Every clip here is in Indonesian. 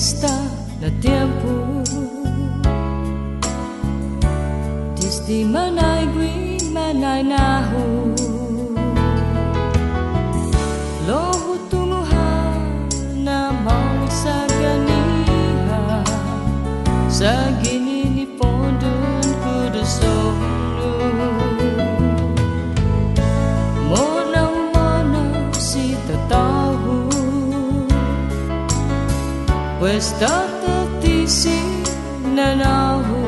está no tempo. Desde manai gui manai nahu lohu tumuha na mau saganiha sagini ni pondun kudusonu mona si tahu pues tatisi nanahu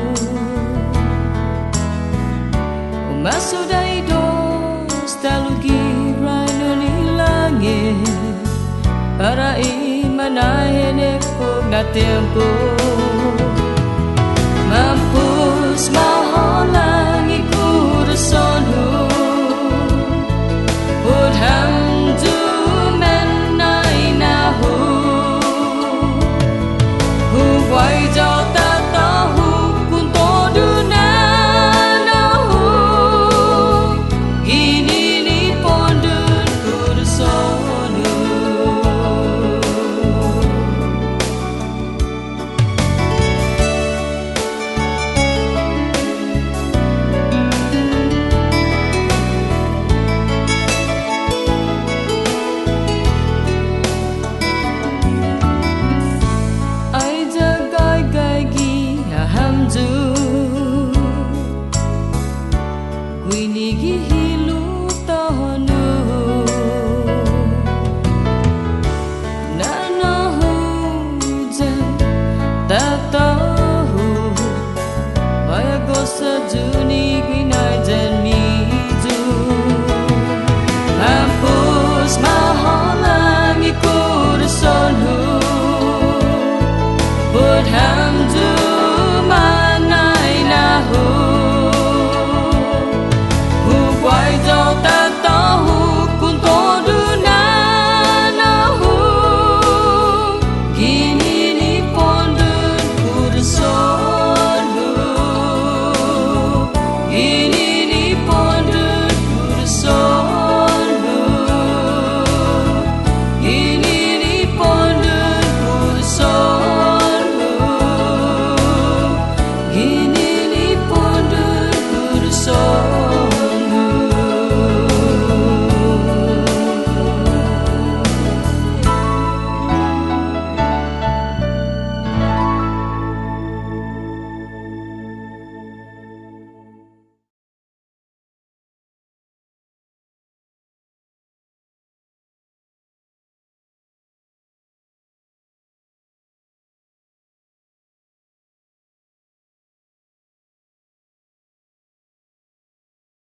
masudai dos talugirai no ni langit para imanahene ko na tempo mampus maholangi kurusonu budham du menai nahu huwai jau ta tahu kun to duna nahu ini ni pondun kurusonu Guinigi hilu tahonu nanahu jan tatahu maya gosa juni guinai jan miju mampus maholangi kurusonu budham